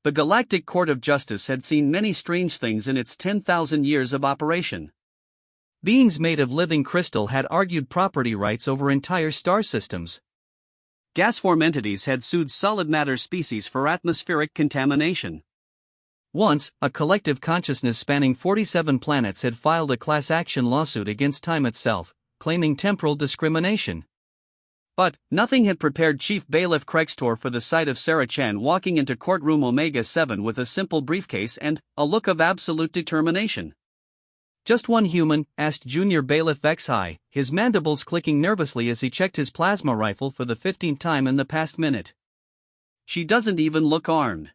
The Galactic Court of Justice had seen many strange things in its 10,000 years of operation. Beings made of living crystal had argued property rights over entire star systems. Gas-form entities had sued solid matter species for atmospheric contamination. Once, a collective consciousness spanning 47 planets had filed a class action lawsuit against time itself, claiming temporal discrimination. But nothing had prepared Chief Bailiff Craigstor for the sight of Sarah Chan walking into courtroom Omega 7 with a simple briefcase and a look of absolute determination. "Just one human?" asked Junior Bailiff Vex-High, his mandibles clicking nervously as he checked his plasma rifle for the 15th time in the past minute. "She doesn't even look armed."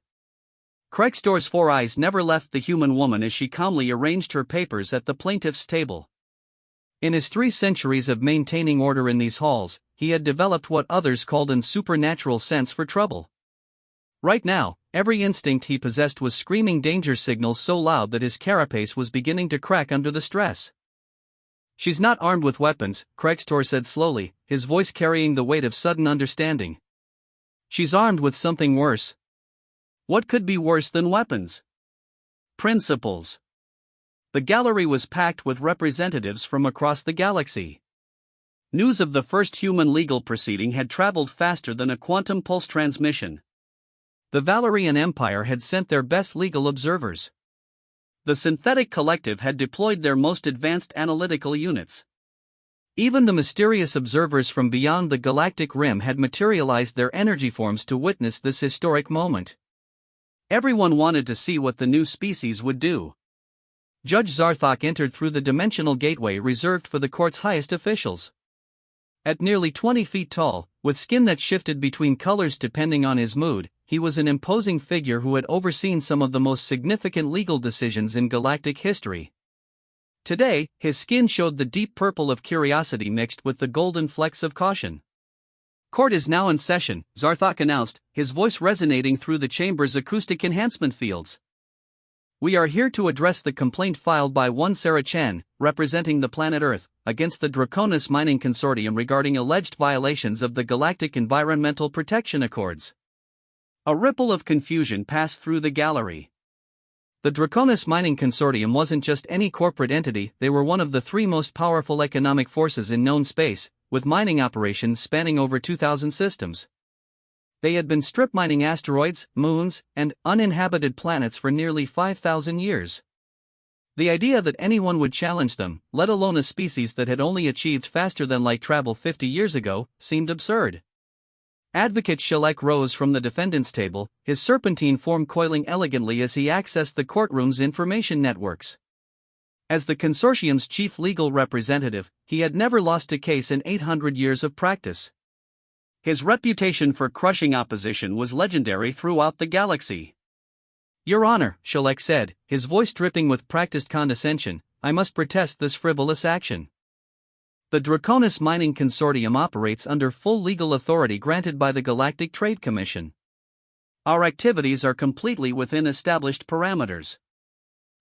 Craigstor's 4 eyes never left the human woman as she calmly arranged her papers at the plaintiff's table. In his 3 centuries of maintaining order in these halls, he had developed what others called an supernatural sense for trouble. Right now, every instinct he possessed was screaming danger signals so loud that his carapace was beginning to crack under the stress. "She's not armed with weapons," Craigstor said slowly, his voice carrying the weight of sudden understanding. "She's armed with something worse." What could be worse than weapons? Principles. The gallery was packed with representatives from across the galaxy. News of the first human legal proceeding had traveled faster than a quantum pulse transmission. The Valerian Empire had sent their best legal observers. The Synthetic Collective had deployed their most advanced analytical units. Even the mysterious observers from beyond the galactic rim had materialized their energy forms to witness this historic moment. Everyone wanted to see what the new species would do. Judge Zarthok entered through the dimensional gateway reserved for the court's highest officials. At nearly 20 feet tall, with skin that shifted between colors depending on his mood, he was an imposing figure who had overseen some of the most significant legal decisions in galactic history. Today, his skin showed the deep purple of curiosity mixed with the golden flecks of caution. "Court is now in session," Zarthok announced, his voice resonating through the chamber's acoustic enhancement fields. "We are here to address the complaint filed by one Sarah Chan, representing the planet Earth, against the Draconis Mining Consortium regarding alleged violations of the Galactic Environmental Protection Accords." A ripple of confusion passed through the gallery. The Draconis Mining Consortium wasn't just any corporate entity, they were one of the 3 most powerful economic forces in known space, with mining operations spanning over 2,000 systems. They had been strip mining asteroids, moons, and uninhabited planets for nearly 5,000 years. The idea that anyone would challenge them, let alone a species that had only achieved faster than light travel 50 years ago, seemed absurd. Advocate Shelek rose from the defendant's table, his serpentine form coiling elegantly as he accessed the courtroom's information networks. As the consortium's chief legal representative, he had never lost a case in 800 years of practice. His reputation for crushing opposition was legendary throughout the galaxy. "Your Honor," Shelek said, his voice dripping with practiced condescension, "I must protest this frivolous action. The Draconis Mining Consortium operates under full legal authority granted by the Galactic Trade Commission. Our activities are completely within established parameters.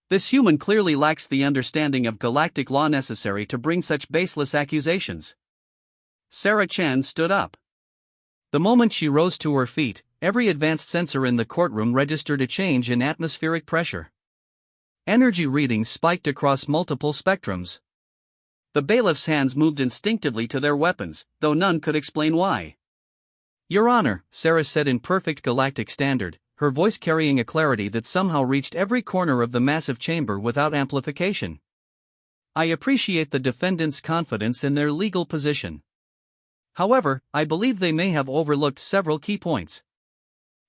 This human clearly lacks the understanding of galactic law necessary to bring such baseless accusations." Sarah Chan stood up. The moment she rose to her feet, every advanced sensor in the courtroom registered a change in atmospheric pressure. Energy readings spiked across multiple spectrums. The bailiff's hands moved instinctively to their weapons, though none could explain why. "Your Honor," Sarah said in perfect galactic standard, her voice carrying a clarity that somehow reached every corner of the massive chamber without amplification. "I appreciate the defendant's confidence in their legal position. However, I believe they may have overlooked several key points."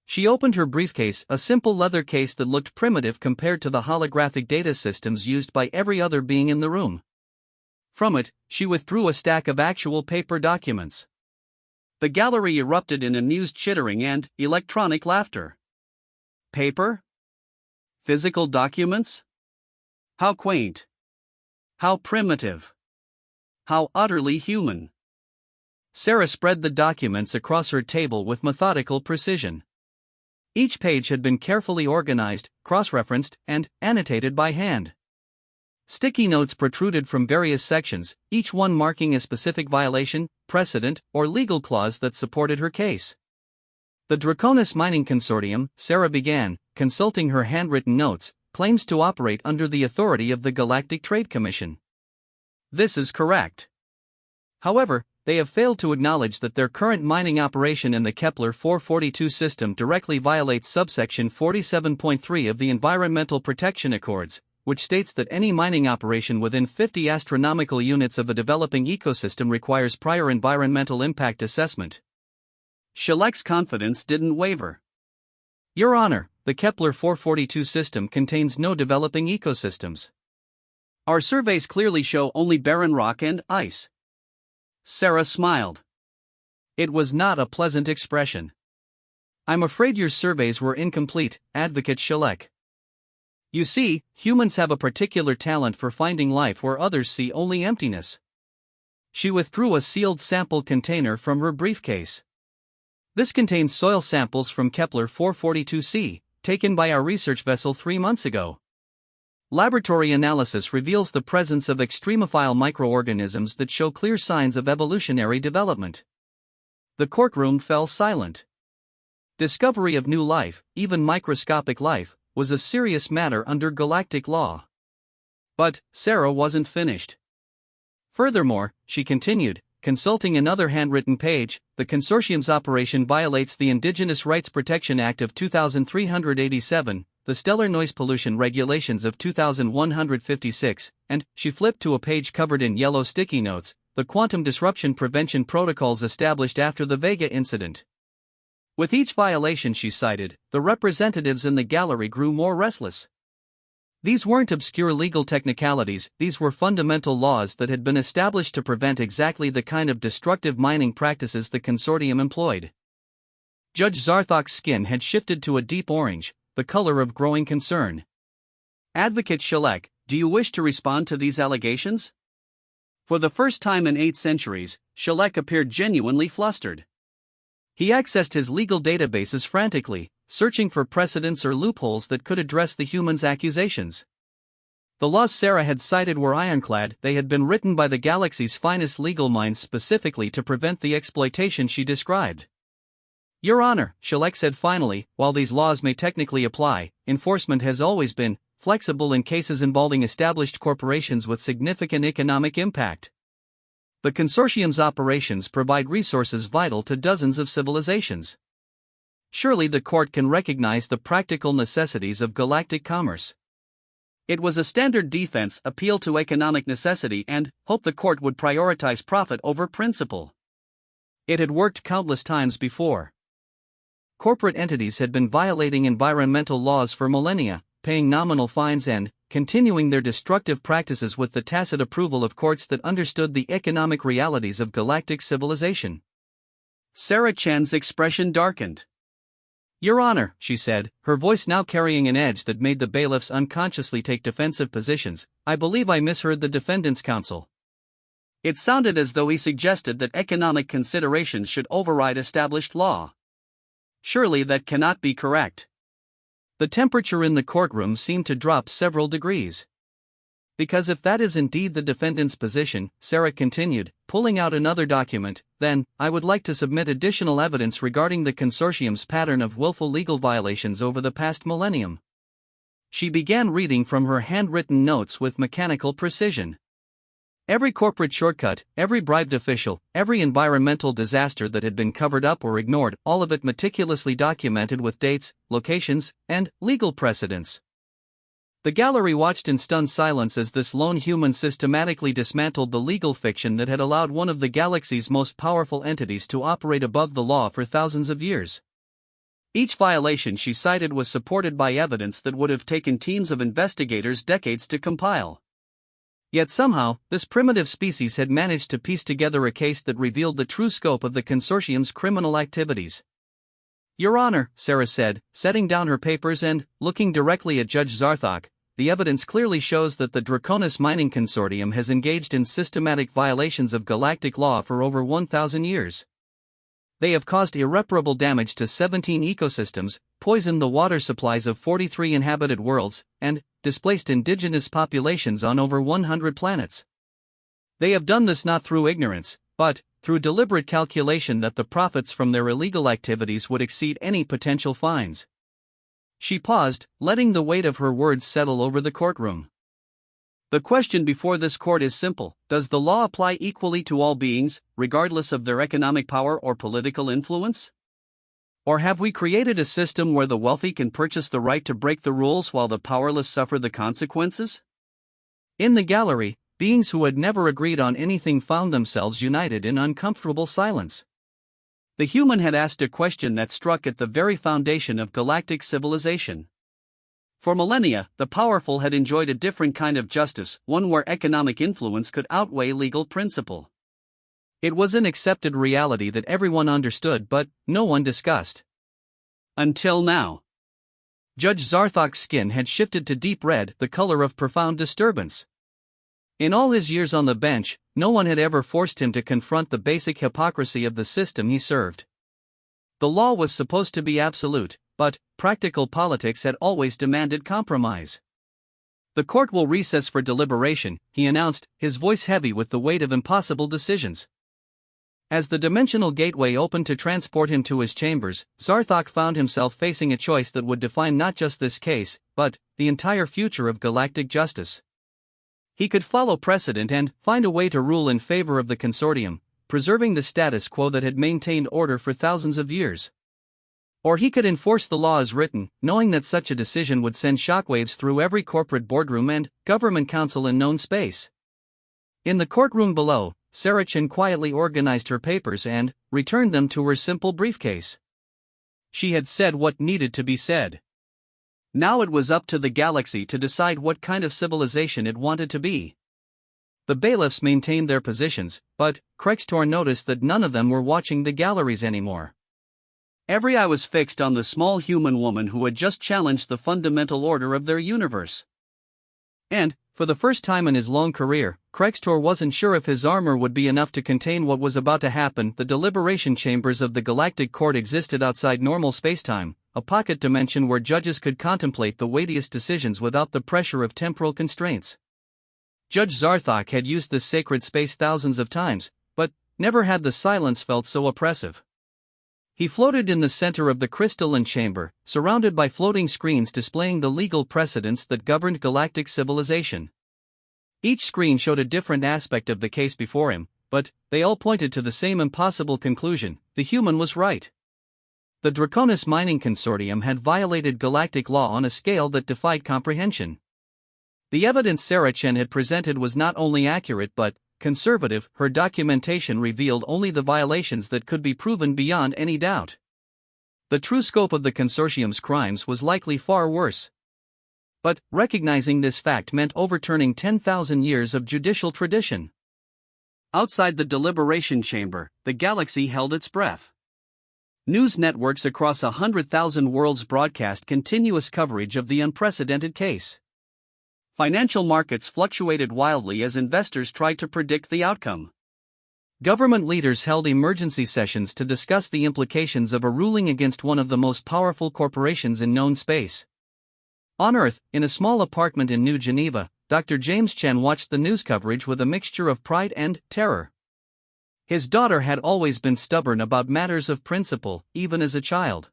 She opened her briefcase, a simple leather case that looked primitive compared to the holographic data systems used by every other being in the room. From it, she withdrew a stack of actual paper documents. The gallery erupted in amused chittering and electronic laughter. Paper? Physical documents? How quaint. How primitive. How utterly human. Sarah spread the documents across her table with methodical precision. Each page had been carefully organized, cross-referenced, and annotated by hand. Sticky notes protruded from various sections, each one marking a specific violation, precedent, or legal clause that supported her case. "The Draconis Mining Consortium," Sarah began, consulting her handwritten notes, claims to operate under the authority of the Galactic Trade Commission. This is correct. However, they have failed to acknowledge that their current mining operation in the Kepler 442 system directly violates subsection 47.3 of the Environmental Protection Accords, which states that any mining operation within 50 astronomical units of a developing ecosystem requires prior environmental impact assessment. Shalek's confidence didn't waver. Your Honor, the Kepler 442 system contains no developing ecosystems. Our surveys clearly show only barren rock and ice. Sarah smiled. It was not a pleasant expression. I'm afraid your surveys were incomplete, Advocate Shalek. You see, humans have a particular talent for finding life where others see only emptiness. She withdrew a sealed sample container from her briefcase. This contains soil samples from Kepler 442c, taken by our research vessel 3 months ago. Laboratory analysis reveals the presence of extremophile microorganisms that show clear signs of evolutionary development. The courtroom fell silent. Discovery of new life, even microscopic life, was a serious matter under galactic law. But Sarah wasn't finished. Furthermore, she continued, consulting another handwritten page, the consortium's operation violates the Indigenous Rights Protection Act of 2387, the Stellar Noise Pollution Regulations of 2156, and, she flipped to a page covered in yellow sticky notes, the quantum disruption prevention protocols established after the Vega incident. With each violation she cited, the representatives in the gallery grew more restless. These weren't obscure legal technicalities, these were fundamental laws that had been established to prevent exactly the kind of destructive mining practices the consortium employed. Judge Zarthok's skin had shifted to a deep orange, the color of growing concern. Advocate Shalek, do you wish to respond to these allegations? For the first time in 8 centuries, Shalek appeared genuinely flustered. He accessed his legal databases frantically, searching for precedents or loopholes that could address the humans' accusations. The laws Sarah had cited were ironclad, they had been written by the galaxy's finest legal minds specifically to prevent the exploitation she described. Your Honor, Shalek said finally, while these laws may technically apply, enforcement has always been flexible in cases involving established corporations with significant economic impact. The consortium's operations provide resources vital to dozens of civilizations. Surely the court can recognize the practical necessities of galactic commerce. It was a standard defense appeal to economic necessity and hope the court would prioritize profit over principle. It had worked countless times before. Corporate entities had been violating environmental laws for millennia, paying nominal fines and continuing their destructive practices with the tacit approval of courts that understood the economic realities of galactic civilization. Sarah Chen's expression darkened. Your Honor, she said, her voice now carrying an edge that made the bailiffs unconsciously take defensive positions, I believe I misheard the defendant's counsel. It sounded as though he suggested that economic considerations should override established law. Surely that cannot be correct. The temperature in the courtroom seemed to drop several degrees. Because if that is indeed the defendant's position, Sarah continued, pulling out another document, then, I would like to submit additional evidence regarding the consortium's pattern of willful legal violations over the past millennium. She began reading from her handwritten notes with mechanical precision. Every corporate shortcut, every bribed official, every environmental disaster that had been covered up or ignored, all of it meticulously documented with dates, locations, and legal precedents. The gallery watched in stunned silence as this lone human systematically dismantled the legal fiction that had allowed one of the galaxy's most powerful entities to operate above the law for thousands of years. Each violation she cited was supported by evidence that would have taken teams of investigators decades to compile. Yet somehow, this primitive species had managed to piece together a case that revealed the true scope of the consortium's criminal activities. Your Honor, Sarah said, setting down her papers and looking directly at Judge Zarthok, the evidence clearly shows that the Draconis Mining Consortium has engaged in systematic violations of galactic law for over 1,000 years. They have caused irreparable damage to 17 ecosystems, poisoned the water supplies of 43 inhabited worlds, and displaced indigenous populations on over 100 planets. They have done this not through ignorance, but through deliberate calculation that the profits from their illegal activities would exceed any potential fines. She paused, letting the weight of her words settle over the courtroom. The question before this court is simple: does the law apply equally to all beings, regardless of their economic power or political influence? Or have we created a system where the wealthy can purchase the right to break the rules while the powerless suffer the consequences? In the gallery, beings who had never agreed on anything found themselves united in uncomfortable silence. The human had asked a question that struck at the very foundation of galactic civilization. For millennia, the powerful had enjoyed a different kind of justice, one where economic influence could outweigh legal principle. It was an accepted reality that everyone understood but no one discussed. Until now. Judge Zarthok's skin had shifted to deep red, the color of profound disturbance. In all his years on the bench, no one had ever forced him to confront the basic hypocrisy of the system he served. The law was supposed to be absolute, but practical politics had always demanded compromise. "The court will recess for deliberation," he announced, his voice heavy with the weight of impossible decisions. As the dimensional gateway opened to transport him to his chambers, Zarthok found himself facing a choice that would define not just this case, but the entire future of galactic justice. He could follow precedent and find a way to rule in favor of the consortium, preserving the status quo that had maintained order for thousands of years. Or he could enforce the law as written, knowing that such a decision would send shockwaves through every corporate boardroom and government council in known space. In the courtroom below, Saracen quietly organized her papers and returned them to her simple briefcase. She had said what needed to be said. Now it was up to the galaxy to decide what kind of civilization it wanted to be. The bailiffs maintained their positions, but Krextor noticed that none of them were watching the galleries anymore. Every eye was fixed on the small human woman who had just challenged the fundamental order of their universe. And, for the first time in his long career, Krextor wasn't sure if his armor would be enough to contain what was about to happen. The deliberation chambers of the Galactic Court existed outside normal spacetime, a pocket dimension where judges could contemplate the weightiest decisions without the pressure of temporal constraints. Judge Zarthok had used this sacred space thousands of times, but never had the silence felt so oppressive. He floated in the center of the crystalline chamber, surrounded by floating screens displaying the legal precedents that governed galactic civilization. Each screen showed a different aspect of the case before him, but they all pointed to the same impossible conclusion: the human was right. The Draconis Mining Consortium had violated galactic law on a scale that defied comprehension. The evidence Saracen had presented was not only accurate but conservative. Her documentation revealed only the violations that could be proven beyond any doubt. The true scope of the consortium's crimes was likely far worse. But recognizing this fact meant overturning 10,000 years of judicial tradition. Outside the deliberation chamber, the galaxy held its breath. News networks across 100,000 worlds broadcast continuous coverage of the unprecedented case. Financial markets fluctuated wildly as investors tried to predict the outcome. Government leaders held emergency sessions to discuss the implications of a ruling against one of the most powerful corporations in known space. On Earth, in a small apartment in New Geneva, Dr. James Chen watched the news coverage with a mixture of pride and terror. His daughter had always been stubborn about matters of principle, even as a child.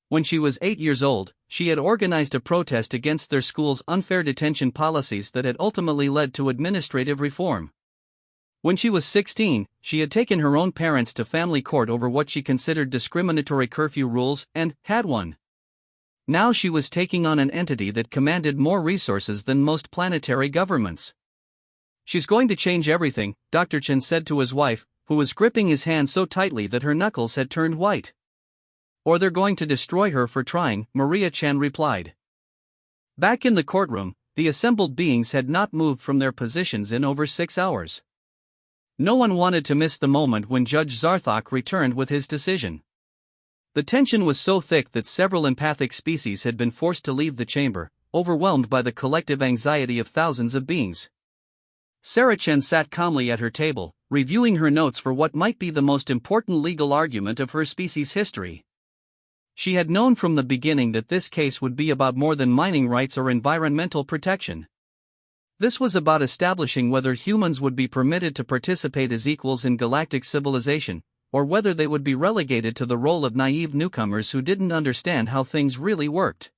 When she was 8 years old, she had organized a protest against their school's unfair detention policies that had ultimately led to administrative reform. When she was 16, she had taken her own parents to family court over what she considered discriminatory curfew rules, and had won. Now she was taking on an entity that commanded more resources than most planetary governments. "She's going to change everything," Dr. Chen said to his wife, who was gripping his hand so tightly that her knuckles had turned white. "Or they're going to destroy her for trying," Maria Chen replied. Back in the courtroom, the assembled beings had not moved from their positions in over 6 hours. No one wanted to miss the moment when Judge Zarthok returned with his decision. The tension was so thick that several empathic species had been forced to leave the chamber, overwhelmed by the collective anxiety of thousands of beings. Saracen sat calmly at her table, reviewing her notes for what might be the most important legal argument of her species' history. She had known from the beginning that this case would be about more than mining rights or environmental protection. This was about establishing whether humans would be permitted to participate as equals in galactic civilization, or whether they would be relegated to the role of naive newcomers who didn't understand how things really worked.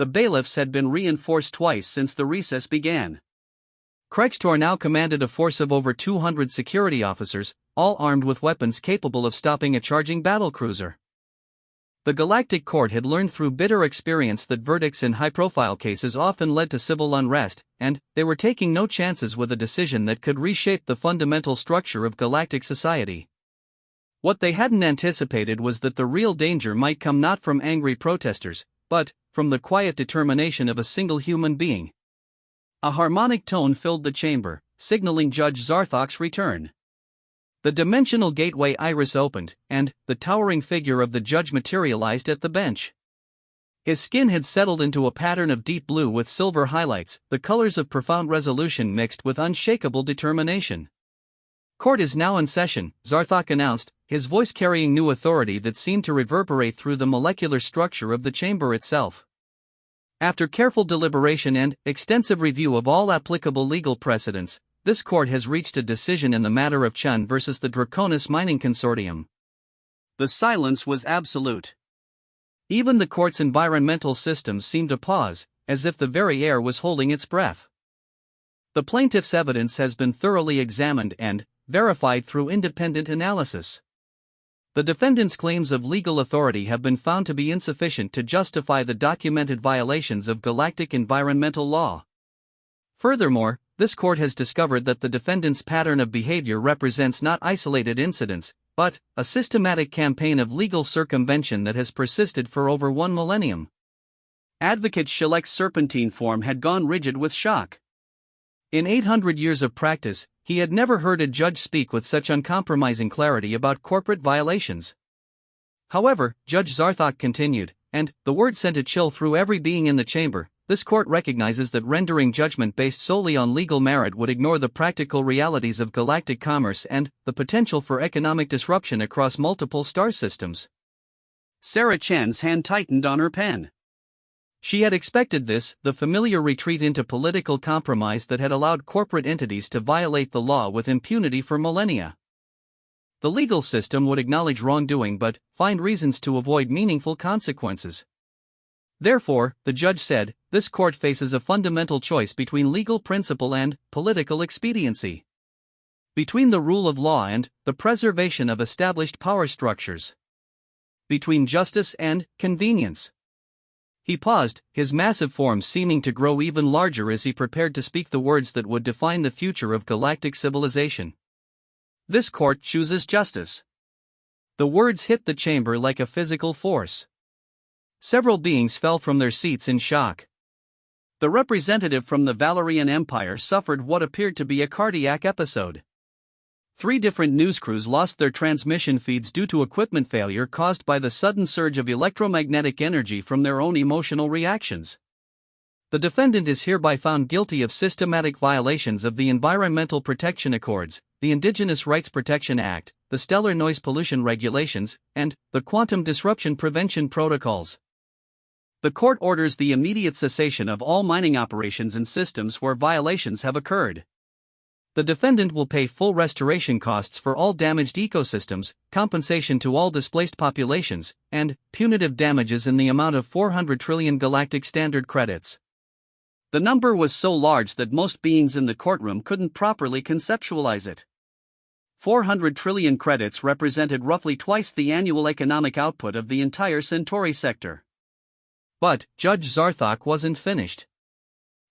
the bailiffs had been reinforced twice since the recess began. Krextor now commanded a force of over 200 security officers, all armed with weapons capable of stopping a charging battlecruiser. The Galactic Court had learned through bitter experience that verdicts in high-profile cases often led to civil unrest, and they were taking no chances with a decision that could reshape the fundamental structure of galactic society. What they hadn't anticipated was that the real danger might come not from angry protesters, but from the quiet determination of a single human being. A harmonic tone filled the chamber, signaling Judge Zarthok's return. The dimensional gateway iris opened, and the towering figure of the judge materialized at the bench. His skin had settled into a pattern of deep blue with silver highlights, the colors of profound resolution mixed with unshakable determination. "Court is now in session," Zarthok announced, his voice carrying new authority that seemed to reverberate through the molecular structure of the chamber itself. After careful deliberation and extensive review of all applicable legal precedents, this court has reached a decision in the matter of Chun versus the Draconis Mining Consortium. The silence was absolute. Even the court's environmental systems seemed to pause, as if the very air was holding its breath. The plaintiff's evidence has been thoroughly examined and verified through independent analysis. The defendant's claims of legal authority have been found to be insufficient to justify the documented violations of galactic environmental law. Furthermore, this court has discovered that the defendant's pattern of behavior represents not isolated incidents, but a systematic campaign of legal circumvention that has persisted for over 1 millennium. Advocate Shilek's serpentine form had gone rigid with shock. In 800 years of practice, he had never heard a judge speak with such uncompromising clarity about corporate violations. However, Judge Zarthok continued, and the word sent a chill through every being in the chamber. This court recognizes that rendering judgment based solely on legal merit would ignore the practical realities of galactic commerce and the potential for economic disruption across multiple star systems. Sarah Chan's hand tightened on her pen. She had expected this, the familiar retreat into political compromise that had allowed corporate entities to violate the law with impunity for millennia. The legal system would acknowledge wrongdoing but find reasons to avoid meaningful consequences. Therefore, the judge said, this court faces a fundamental choice between legal principle and political expediency. Between the rule of law and the preservation of established power structures. Between justice and convenience. He paused, his massive form seeming to grow even larger as he prepared to speak the words that would define the future of galactic civilization. This court chooses justice. The words hit the chamber like a physical force. Several beings fell from their seats in shock. The representative from the Valerian Empire suffered what appeared to be a cardiac episode. 3 different news crews lost their transmission feeds due to equipment failure caused by the sudden surge of electromagnetic energy from their own emotional reactions. The defendant is hereby found guilty of systematic violations of the Environmental Protection Accords, the Indigenous Rights Protection Act, the Stellar Noise Pollution Regulations, and the Quantum Disruption Prevention Protocols. The court orders the immediate cessation of all mining operations in systems where violations have occurred. The defendant will pay full restoration costs for all damaged ecosystems, compensation to all displaced populations, and punitive damages in the amount of 400 trillion galactic standard credits. The number was so large that most beings in the courtroom couldn't properly conceptualize it. 400 trillion credits represented roughly twice the annual economic output of the entire Centauri sector. But Judge Zarthok wasn't finished.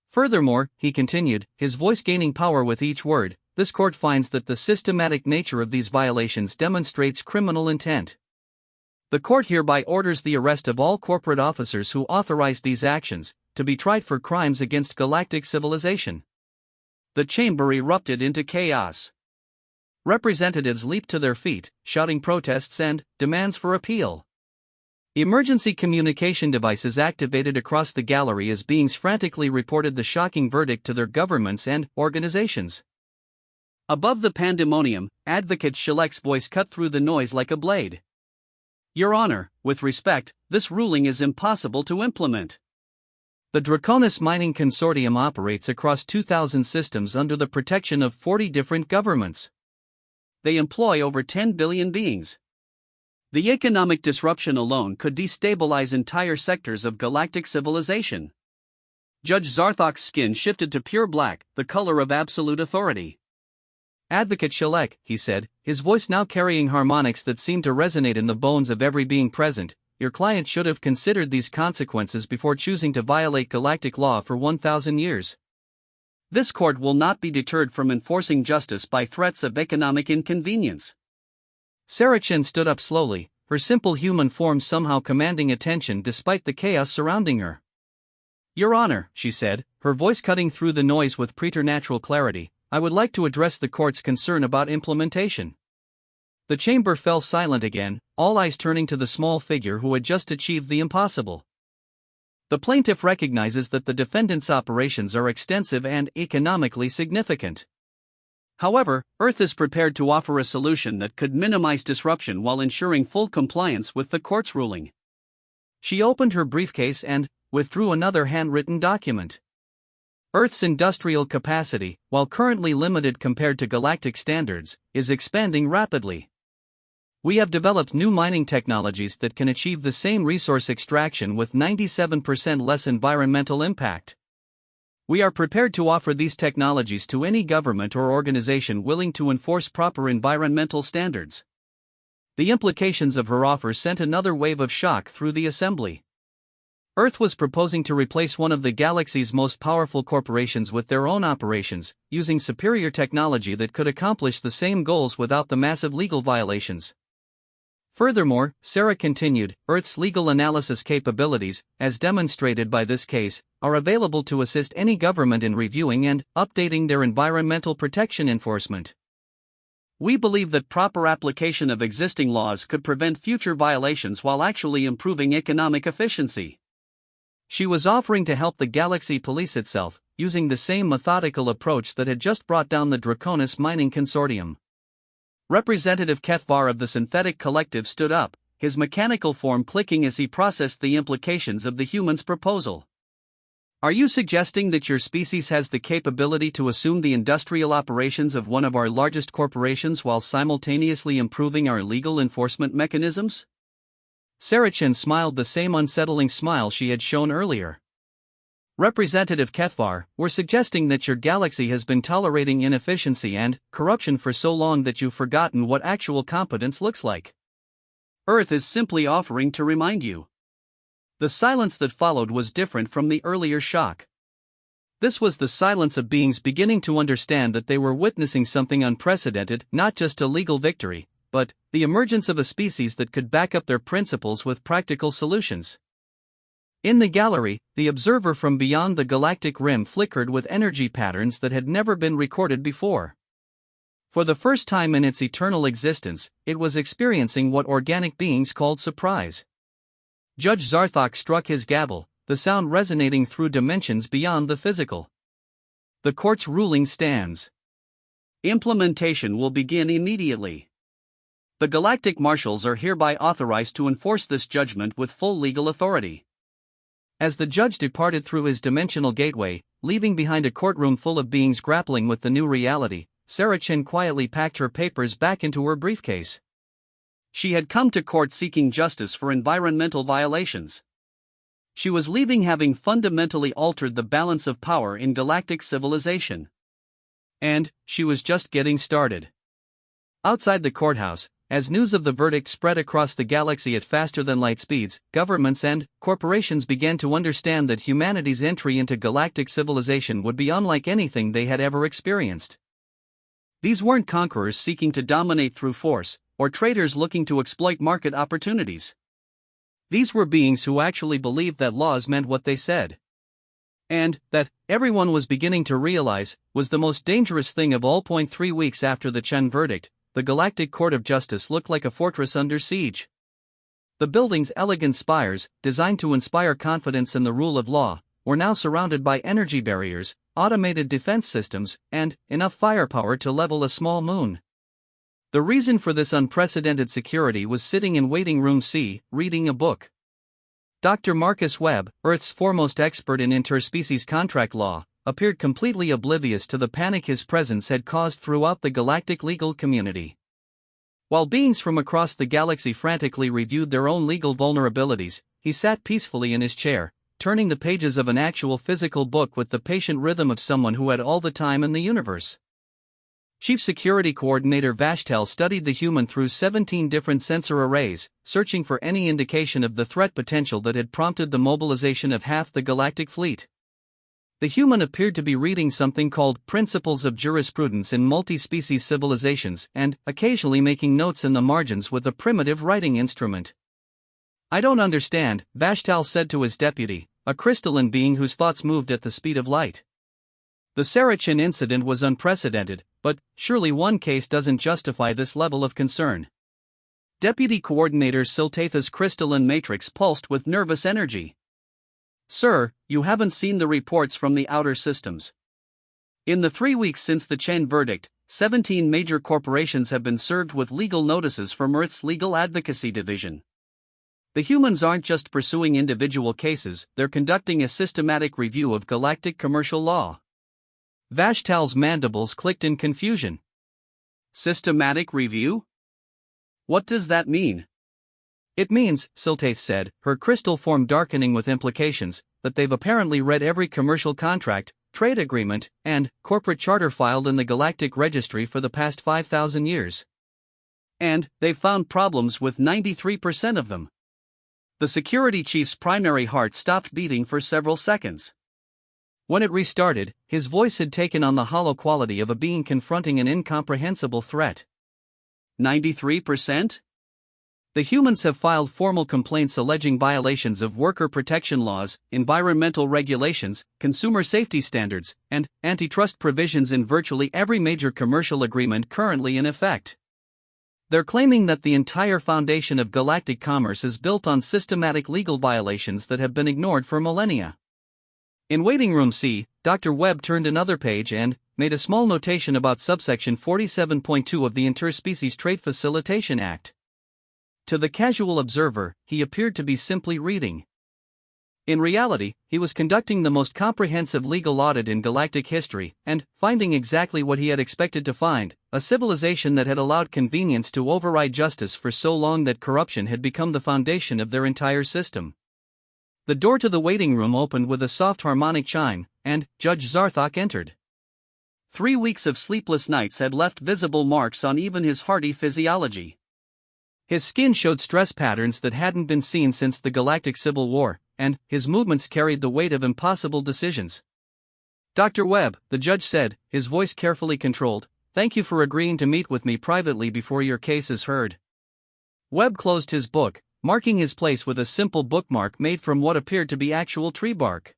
Furthermore, he continued, his voice gaining power with each word, this court finds that the systematic nature of these violations demonstrates criminal intent. The court hereby orders the arrest of all corporate officers who authorized these actions, to be tried for crimes against galactic civilization. The chamber erupted into chaos. Representatives leaped to their feet, shouting protests and demands for appeal. Emergency communication devices activated across the gallery as beings frantically reported the shocking verdict to their governments and organizations. Above the pandemonium, Advocate Shilek's voice cut through the noise like a blade. Your Honor, with respect, this ruling is impossible to implement. The Draconis Mining Consortium operates across 2,000 systems under the protection of 40 different governments. They employ over 10 billion beings. The economic disruption alone could destabilize entire sectors of galactic civilization. Judge Zarthok's skin shifted to pure black, the color of absolute authority. Advocate Shalek, he said, his voice now carrying harmonics that seemed to resonate in the bones of every being present, your client should have considered these consequences before choosing to violate galactic law for 1,000 years. This court will not be deterred from enforcing justice by threats of economic inconvenience. Sarah Chen stood up slowly, her simple human form somehow commanding attention despite the chaos surrounding her. Your Honor, she said, her voice cutting through the noise with preternatural clarity, I would like to address the court's concern about implementation. The chamber fell silent again, all eyes turning to the small figure who had just achieved the impossible. The plaintiff recognizes that the defendant's operations are extensive and economically significant. However, Earth is prepared to offer a solution that could minimize disruption while ensuring full compliance with the court's ruling. She opened her briefcase and withdrew another handwritten document. Earth's industrial capacity, while currently limited compared to galactic standards, is expanding rapidly. We have developed new mining technologies that can achieve the same resource extraction with 97% less environmental impact. We are prepared to offer these technologies to any government or organization willing to enforce proper environmental standards. The implications of her offer sent another wave of shock through the assembly. Earth was proposing to replace one of the galaxy's most powerful corporations with their own operations, using superior technology that could accomplish the same goals without the massive legal violations. Furthermore, Sarah continued, Earth's legal analysis capabilities, as demonstrated by this case, are available to assist any government in reviewing and updating their environmental protection enforcement. We believe that proper application of existing laws could prevent future violations while actually improving economic efficiency. She was offering to help the galaxy police itself, using the same methodical approach that had just brought down the Draconis mining consortium. Representative Kethvar of the Synthetic Collective stood up, his mechanical form clicking as he processed the implications of the human's proposal. Are you suggesting that your species has the capability to assume the industrial operations of one of our largest corporations while simultaneously improving our legal enforcement mechanisms? Sarah Chen smiled the same unsettling smile she had shown earlier. Representative Kethvar, we're suggesting that your galaxy has been tolerating inefficiency and corruption for so long that you've forgotten what actual competence looks like. Earth is simply offering to remind you. The silence that followed was different from the earlier shock. This was the silence of beings beginning to understand that they were witnessing something unprecedented, not just a legal victory, but the emergence of a species that could back up their principles with practical solutions. In the gallery, the observer from beyond the galactic rim flickered with energy patterns that had never been recorded before. For the first time in its eternal existence, it was experiencing what organic beings called surprise. Judge Zarthok struck his gavel, the sound resonating through dimensions beyond the physical. The court's ruling stands. Implementation will begin immediately. The Galactic Marshals are hereby authorized to enforce this judgment with full legal authority. As the judge departed through his dimensional gateway, leaving behind a courtroom full of beings grappling with the new reality, Sarah Chen quietly packed her papers back into her briefcase. She had come to court seeking justice for environmental violations. She was leaving having fundamentally altered the balance of power in galactic civilization. And she was just getting started. Outside the courthouse, as news of the verdict spread across the galaxy at faster-than-light speeds, governments and corporations began to understand that humanity's entry into galactic civilization would be unlike anything they had ever experienced. These weren't conquerors seeking to dominate through force, or traders looking to exploit market opportunities. These were beings who actually believed that laws meant what they said. And that, everyone was beginning to realize, was the most dangerous thing of all. 3 weeks after the Chen verdict, the Galactic Court of Justice looked like a fortress under siege. The building's elegant spires, designed to inspire confidence in the rule of law, were now surrounded by energy barriers, automated defense systems, and enough firepower to level a small moon. The reason for this unprecedented security was sitting in Waiting Room C, reading a book. Dr. Marcus Webb, Earth's foremost expert in interspecies contract law, appeared completely oblivious to the panic his presence had caused throughout the galactic legal community. While beings from across the galaxy frantically reviewed their own legal vulnerabilities, he sat peacefully in his chair, turning the pages of an actual physical book with the patient rhythm of someone who had all the time in the universe. Chief Security Coordinator Vashtel studied the human through 17 different sensor arrays, searching for any indication of the threat potential that had prompted the mobilization of half the galactic fleet. The human appeared to be reading something called Principles of Jurisprudence in Multi-Species Civilizations and occasionally making notes in the margins with a primitive writing instrument. "I don't understand," Vashtal said to his deputy, a crystalline being whose thoughts moved at the speed of light. The Saracen incident was unprecedented, but surely one case doesn't justify this level of concern. Deputy Coordinator Siltatha's crystalline matrix pulsed with nervous energy. "Sir, you haven't seen the reports from the outer systems. In the 3 weeks since the Chen verdict, 17 major corporations have been served with legal notices from Earth's Legal Advocacy Division. The humans aren't just pursuing individual cases, they're conducting a systematic review of galactic commercial law." Vashtal's mandibles clicked in confusion. "Systematic review? What does that mean?" "It means," Siltath said, her crystal form darkening with implications, "that they've apparently read every commercial contract, trade agreement, and corporate charter filed in the Galactic Registry for the past 5,000 years. And they've found problems with 93% of them." The security chief's primary heart stopped beating for several seconds. When it restarted, his voice had taken on the hollow quality of a being confronting an incomprehensible threat. 93%? The humans have filed formal complaints alleging violations of worker protection laws, environmental regulations, consumer safety standards, and antitrust provisions in virtually every major commercial agreement currently in effect. They're claiming that the entire foundation of galactic commerce is built on systematic legal violations that have been ignored for millennia. In Waiting Room C, Dr. Webb turned another page and made a small notation about subsection 47.2 of the Interspecies Trade Facilitation Act. To the casual observer, he appeared to be simply reading. In reality, he was conducting the most comprehensive legal audit in galactic history, and finding exactly what he had expected to find: a civilization that had allowed convenience to override justice for so long that corruption had become the foundation of their entire system. The door to the waiting room opened with a soft harmonic chime, and Judge Zarthok entered. 3 weeks of sleepless nights had left visible marks on even his hardy physiology. His skin showed stress patterns that hadn't been seen since the Galactic Civil War, and his movements carried the weight of impossible decisions. "Dr. Webb," the judge said, his voice carefully controlled, "thank you for agreeing to meet with me privately before your case is heard." Webb closed his book, marking his place with a simple bookmark made from what appeared to be actual tree bark.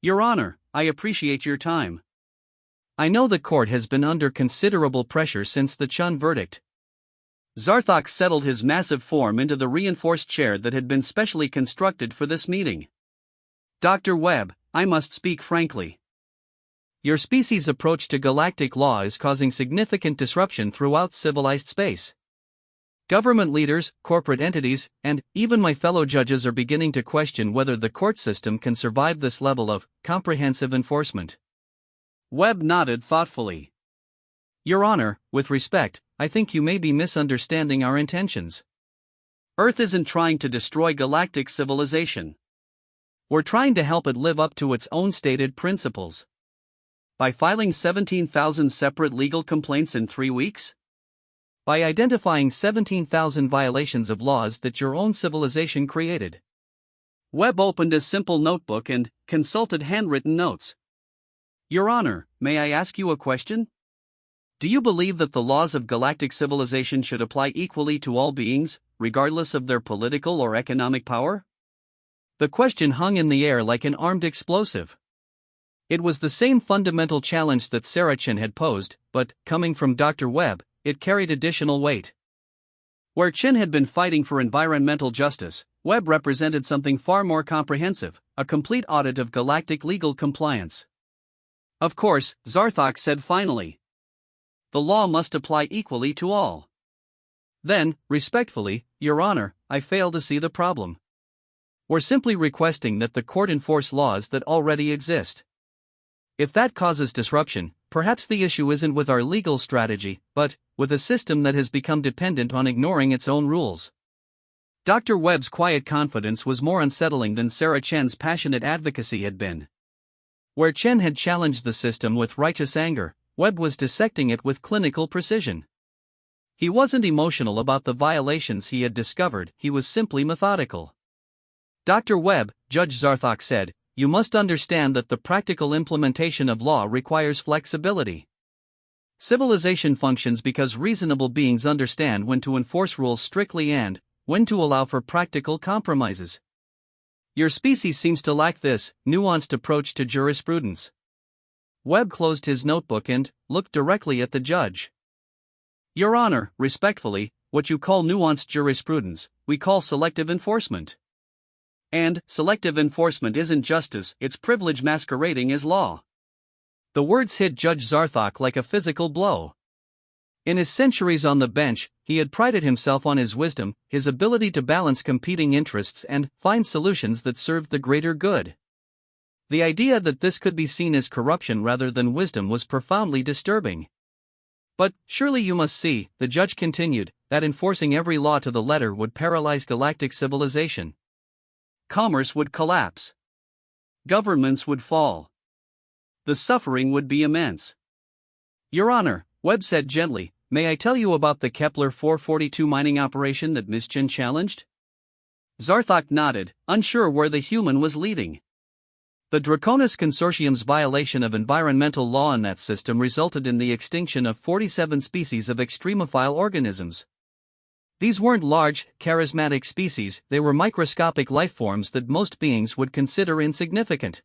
"Your Honor, I appreciate your time. I know the court has been under considerable pressure since the Chun verdict." Zarthok settled his massive form into the reinforced chair that had been specially constructed for this meeting. "Dr. Webb, I must speak frankly. Your species' approach to galactic law is causing significant disruption throughout civilized space. Government leaders, corporate entities, and even my fellow judges are beginning to question whether the court system can survive this level of comprehensive enforcement." Webb nodded thoughtfully. "Your Honor, with respect, I think you may be misunderstanding our intentions. Earth isn't trying to destroy galactic civilization. We're trying to help it live up to its own stated principles. By filing 17,000 separate legal complaints in 3 weeks? By identifying 17,000 violations of laws that your own civilization created." Webb opened a simple notebook and consulted handwritten notes. "Your Honor, may I ask you a question? Do you believe that the laws of galactic civilization should apply equally to all beings, regardless of their political or economic power?" The question hung in the air like an armed explosive. It was the same fundamental challenge that Saracen had posed, but, coming from Dr. Webb, it carried additional weight. Where Chen had been fighting for environmental justice, Webb represented something far more comprehensive: a complete audit of galactic legal compliance. "Of course," Zarthok said finally. "The law must apply equally to all." "Then, respectfully, Your Honor, I fail to see the problem. We're simply requesting that the court enforce laws that already exist. If that causes disruption, perhaps the issue isn't with our legal strategy, but with a system that has become dependent on ignoring its own rules. Dr. Webb's quiet confidence was more unsettling than Sarah Chen's passionate advocacy had been. Where Chen had challenged the system with righteous anger, Webb was dissecting it with clinical precision. He wasn't emotional about the violations he had discovered, he was simply methodical. Dr. Webb, Judge Zarthok said, you must understand that the practical implementation of law requires flexibility. Civilization functions because reasonable beings understand when to enforce rules strictly and when to allow for practical compromises. Your species seems to lack this nuanced approach to jurisprudence. Webb closed his notebook and looked directly at the judge. Your Honor, respectfully, what you call nuanced jurisprudence, we call selective enforcement. And selective enforcement isn't justice, it's privilege masquerading as law. The words hit Judge Zarthok like a physical blow. In his centuries on the bench, he had prided himself on his wisdom, his ability to balance competing interests and find solutions that served the greater good. The idea that this could be seen as corruption rather than wisdom was profoundly disturbing. But surely you must see, the judge continued, that enforcing every law to the letter would paralyze galactic civilization. Commerce would collapse. Governments would fall. The suffering would be immense. Your Honor, Webb said gently, may I tell you about the Kepler 442 mining operation that Ms. Chen challenged? Zarthok nodded, unsure where the human was leading. The Draconis Consortium's violation of environmental law in that system resulted in the extinction of 47 species of extremophile organisms. These weren't large, charismatic species, they were microscopic lifeforms that most beings would consider insignificant.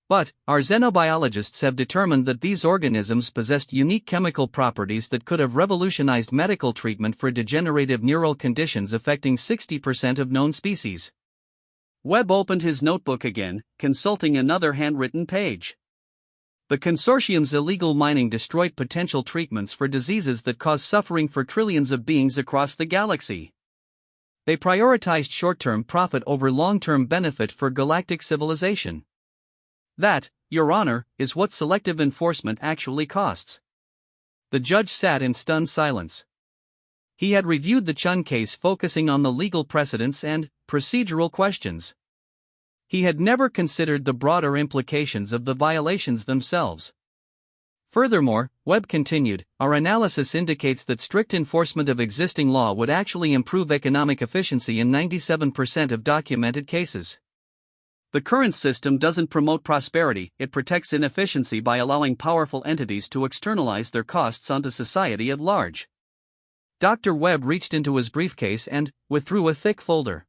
But our xenobiologists have determined that these organisms possessed unique chemical properties that could have revolutionized medical treatment for degenerative neural conditions affecting 60% of known species. Webb opened his notebook again, consulting another handwritten page. The consortium's illegal mining destroyed potential treatments for diseases that cause suffering for trillions of beings across the galaxy. They prioritized short-term profit over long-term benefit for galactic civilization. That, Your Honor, is what selective enforcement actually costs. The judge sat in stunned silence. He had reviewed the Chun case focusing on the legal precedents and procedural questions. He had never considered the broader implications of the violations themselves. Furthermore, Webb continued, our analysis indicates that strict enforcement of existing law would actually improve economic efficiency in 97% of documented cases. The current system doesn't promote prosperity, it protects inefficiency by allowing powerful entities to externalize their costs onto society at large. Dr. Webb reached into his briefcase and withdrew a thick folder.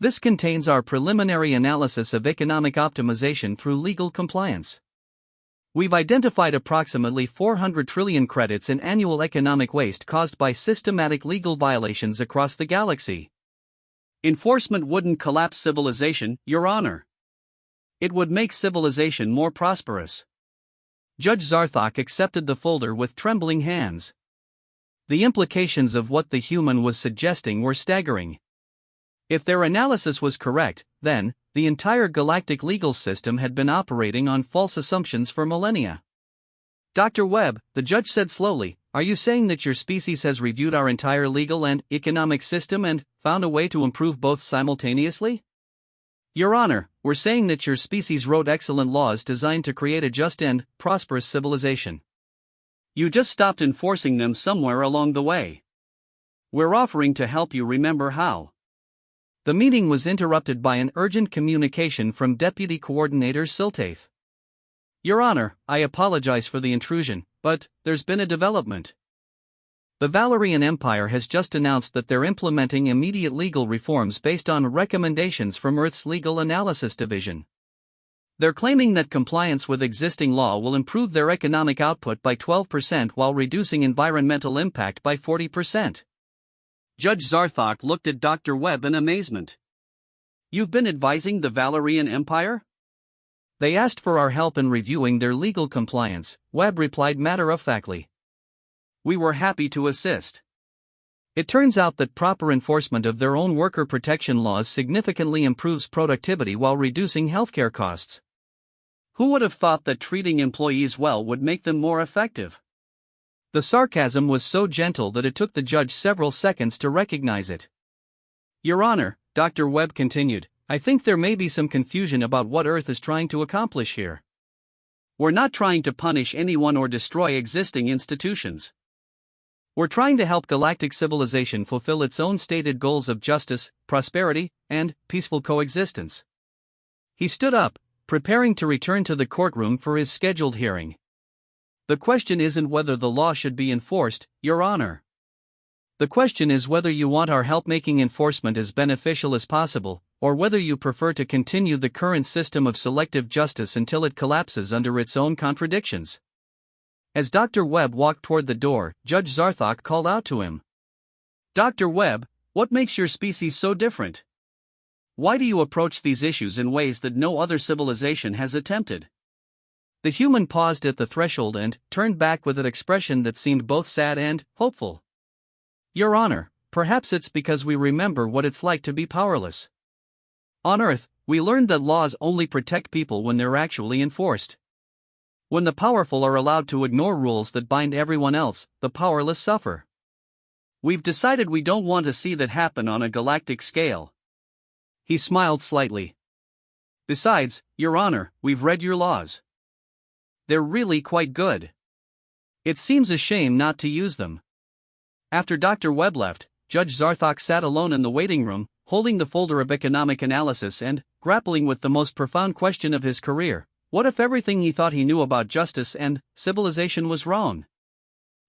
This contains our preliminary analysis of economic optimization through legal compliance. We've identified approximately 400 trillion credits in annual economic waste caused by systematic legal violations across the galaxy. Enforcement wouldn't collapse civilization, Your Honor. It would make civilization more prosperous. Judge Zarthok accepted the folder with trembling hands. The implications of what the human was suggesting were staggering. If their analysis was correct, then, the entire galactic legal system had been operating on false assumptions for millennia. Dr. Webb, the judge said slowly, are you saying that your species has reviewed our entire legal and economic system and found a way to improve both simultaneously? Your Honor, we're saying that your species wrote excellent laws designed to create a just and prosperous civilization. You just stopped enforcing them somewhere along the way. We're offering to help you remember how. The meeting was interrupted by an urgent communication from Deputy Coordinator Siltaith. Your Honor, I apologize for the intrusion, but there's been a development. The Valerian Empire has just announced that they're implementing immediate legal reforms based on recommendations from Earth's Legal Analysis Division. They're claiming that compliance with existing law will improve their economic output by 12% while reducing environmental impact by 40%. Judge Zarthok looked at Dr. Webb in amazement. You've been advising the Valerian Empire? They asked for our help in reviewing their legal compliance, Webb replied matter-of-factly. We were happy to assist. It turns out that proper enforcement of their own worker protection laws significantly improves productivity while reducing healthcare costs. Who would have thought that treating employees well would make them more effective? The sarcasm was so gentle that it took the judge several seconds to recognize it. Your Honor, Dr. Webb continued, I think there may be some confusion about what Earth is trying to accomplish here. We're not trying to punish anyone or destroy existing institutions. We're trying to help galactic civilization fulfill its own stated goals of justice, prosperity, and peaceful coexistence. He stood up, preparing to return to the courtroom for his scheduled hearing. The question isn't whether the law should be enforced, Your Honor. The question is whether you want our help making enforcement as beneficial as possible, or whether you prefer to continue the current system of selective justice until it collapses under its own contradictions. As Dr. Webb walked toward the door, Judge Zarthok called out to him. Dr. Webb, what makes your species so different? Why do you approach these issues in ways that no other civilization has attempted? The human paused at the threshold and turned back with an expression that seemed both sad and hopeful. Your Honor, perhaps it's because we remember what it's like to be powerless. On Earth, we learned that laws only protect people when they're actually enforced. When the powerful are allowed to ignore rules that bind everyone else, the powerless suffer. We've decided we don't want to see that happen on a galactic scale. He smiled slightly. Besides, Your Honor, we've read your laws. They're really quite good. It seems a shame not to use them. After Dr. Webb left, Judge Zarthok sat alone in the waiting room, holding the folder of economic analysis and grappling with the most profound question of his career. What if everything he thought he knew about justice and civilization was wrong?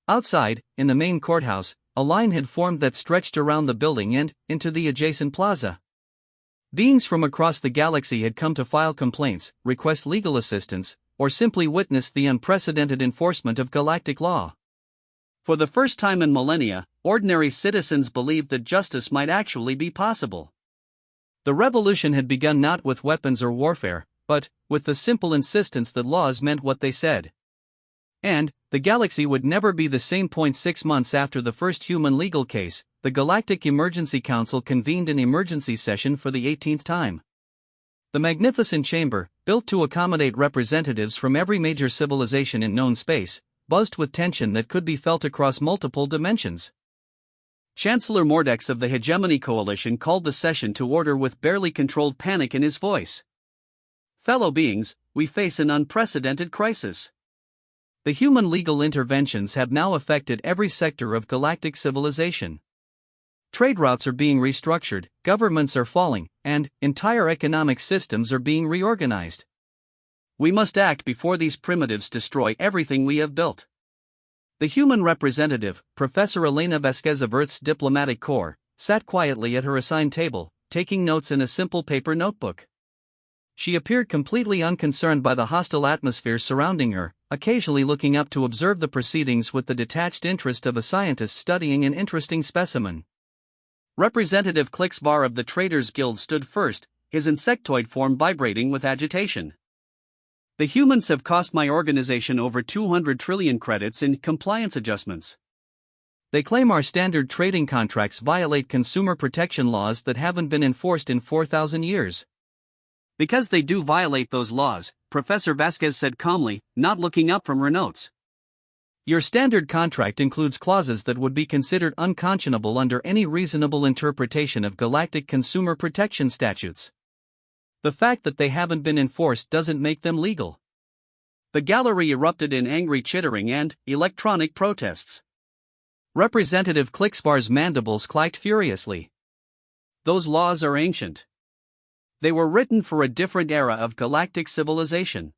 Outside, in the main courthouse, a line had formed that stretched around the building and into the adjacent plaza. Beings from across the galaxy had come to file complaints, request legal assistance, or simply witness the unprecedented enforcement of galactic law. For the first time in millennia, ordinary citizens believed that justice might actually be possible. The revolution had begun not with weapons or warfare, but with the simple insistence that laws meant what they said. And the galaxy would never be the same. 6 months after the first human legal case, the Galactic Emergency Council convened an emergency session for the 18th time. The magnificent chamber, built to accommodate representatives from every major civilization in known space, buzzed with tension that could be felt across multiple dimensions. Chancellor Mordex of the Hegemony Coalition called the session to order with barely controlled panic in his voice. Fellow beings, we face an unprecedented crisis. The human legal interventions have now affected every sector of galactic civilization. Trade routes are being restructured, governments are falling, and entire economic systems are being reorganized. We must act before these primitives destroy everything we have built. The human representative, Professor Elena Vasquez of Earth's Diplomatic Corps, sat quietly at her assigned table, taking notes in a simple paper notebook. She appeared completely unconcerned by the hostile atmosphere surrounding her, occasionally looking up to observe the proceedings with the detached interest of a scientist studying an interesting specimen. Representative Klixvar of the Traders Guild stood first, his insectoid form vibrating with agitation. The humans have cost my organization over 200 trillion credits in compliance adjustments. They claim our standard trading contracts violate consumer protection laws that haven't been enforced in 4,000 years. Because they do violate those laws, Professor Vasquez said calmly, not looking up from her notes. Your standard contract includes clauses that would be considered unconscionable under any reasonable interpretation of galactic consumer protection statutes. The fact that they haven't been enforced doesn't make them legal. The gallery erupted in angry chittering and electronic protests. Representative Klixvar's mandibles clacked furiously. Those laws are ancient. They were written for a different era of galactic civilization.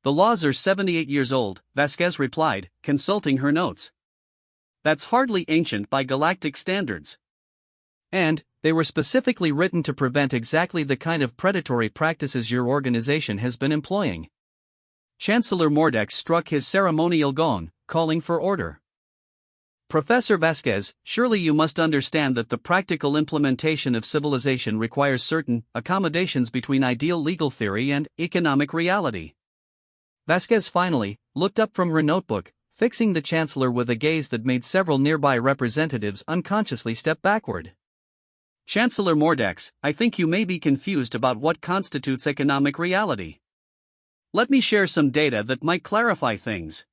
The laws are 78 years old, Vasquez replied, consulting her notes. That's hardly ancient by galactic standards. And they were specifically written to prevent exactly the kind of predatory practices your organization has been employing. Chancellor Mordex struck his ceremonial gong, calling for order. Professor Vasquez, surely you must understand that the practical implementation of civilization requires certain accommodations between ideal legal theory and economic reality. Vasquez finally looked up from her notebook, fixing the Chancellor with a gaze that made several nearby representatives unconsciously step backward. Chancellor Mordex, I think you may be confused about what constitutes economic reality. Let me share some data that might clarify things.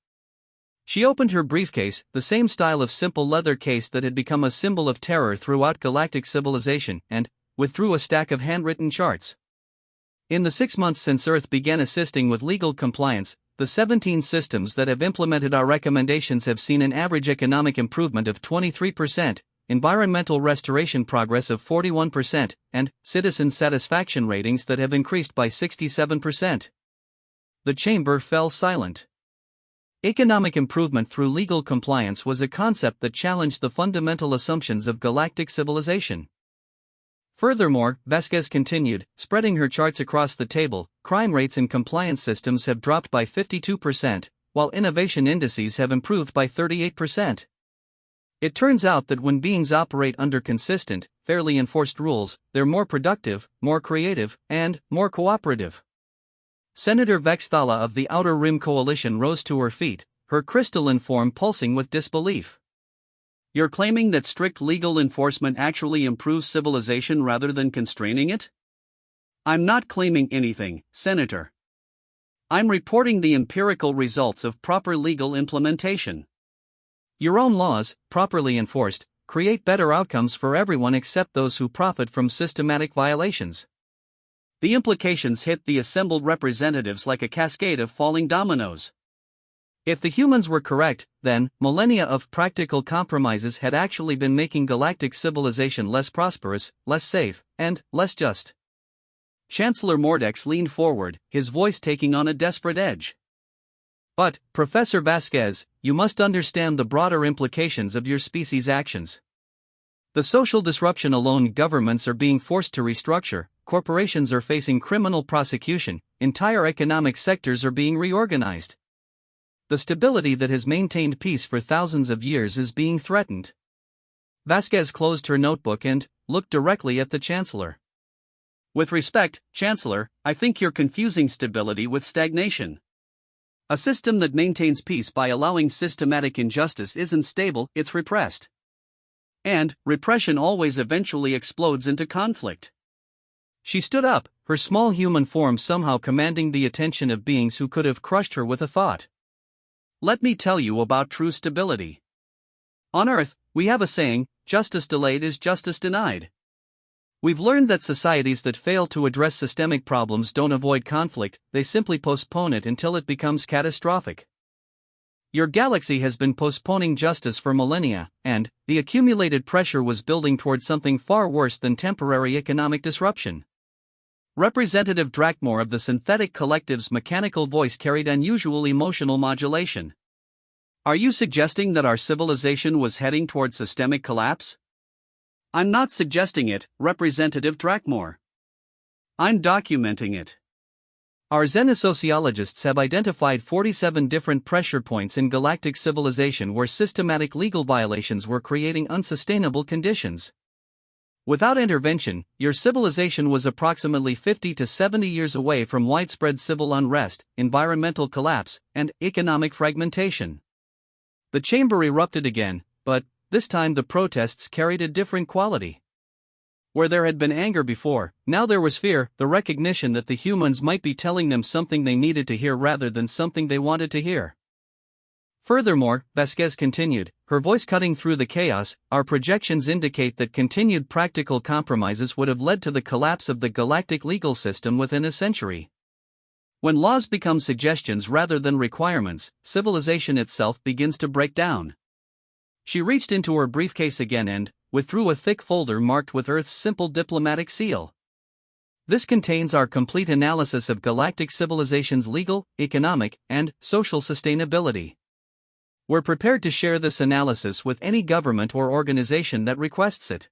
She opened her briefcase, the same style of simple leather case that had become a symbol of terror throughout galactic civilization, and withdrew a stack of handwritten charts. In the 6 months since Earth began assisting with legal compliance, the 17 systems that have implemented our recommendations have seen an average economic improvement of 23%, environmental restoration progress of 41%, and citizen satisfaction ratings that have increased by 67%. The chamber fell silent. Economic improvement through legal compliance was a concept that challenged the fundamental assumptions of galactic civilization. Furthermore, Vasquez continued, spreading her charts across the table, crime rates in compliance systems have dropped by 52%, while innovation indices have improved by 38%. It turns out that when beings operate under consistent, fairly enforced rules, they're more productive, more creative, and more cooperative. Senator Vexthala of the Outer Rim Coalition rose to her feet, her crystalline form pulsing with disbelief. You're claiming that strict legal enforcement actually improves civilization rather than constraining it? I'm not claiming anything, Senator. I'm reporting the empirical results of proper legal implementation. Your own laws, properly enforced, create better outcomes for everyone except those who profit from systematic violations. The implications hit the assembled representatives like a cascade of falling dominoes. If the humans were correct, then millennia of practical compromises had actually been making galactic civilization less prosperous, less safe, and less just. Chancellor Mordex leaned forward, his voice taking on a desperate edge. But, Professor Vasquez, you must understand the broader implications of your species' actions. The social disruption alone, governments are being forced to restructure, corporations are facing criminal prosecution, entire economic sectors are being reorganized. The stability that has maintained peace for thousands of years is being threatened. Vasquez closed her notebook and looked directly at the Chancellor. With respect, Chancellor, I think you're confusing stability with stagnation. A system that maintains peace by allowing systematic injustice isn't stable, it's repressed. And repression always eventually explodes into conflict. She stood up, her small human form somehow commanding the attention of beings who could have crushed her with a thought. Let me tell you about true stability. On Earth, we have a saying, justice delayed is justice denied. We've learned that societies that fail to address systemic problems don't avoid conflict, they simply postpone it until it becomes catastrophic. Your galaxy has been postponing justice for millennia, and the accumulated pressure was building toward something far worse than temporary economic disruption. Representative Drakmore of the Synthetic Collective's mechanical voice carried unusual emotional modulation. Are you suggesting that our civilization was heading toward systemic collapse? I'm not suggesting it, Representative Drakmore. I'm documenting it. Our xenosociologists have identified 47 different pressure points in galactic civilization where systematic legal violations were creating unsustainable conditions. Without intervention, your civilization was approximately 50 to 70 years away from widespread civil unrest, environmental collapse, and economic fragmentation. The chamber erupted again, but this time the protests carried a different quality. Where there had been anger before, now there was fear, the recognition that the humans might be telling them something they needed to hear rather than something they wanted to hear. Furthermore, Vasquez continued, her voice cutting through the chaos, our projections indicate that continued practical compromises would have led to the collapse of the galactic legal system within a century. When laws become suggestions rather than requirements, civilization itself begins to break down. She reached into her briefcase again and withdrew a thick folder marked with Earth's simple diplomatic seal. This contains our complete analysis of galactic civilization's legal, economic, and social sustainability. We're prepared to share this analysis with any government or organization that requests it.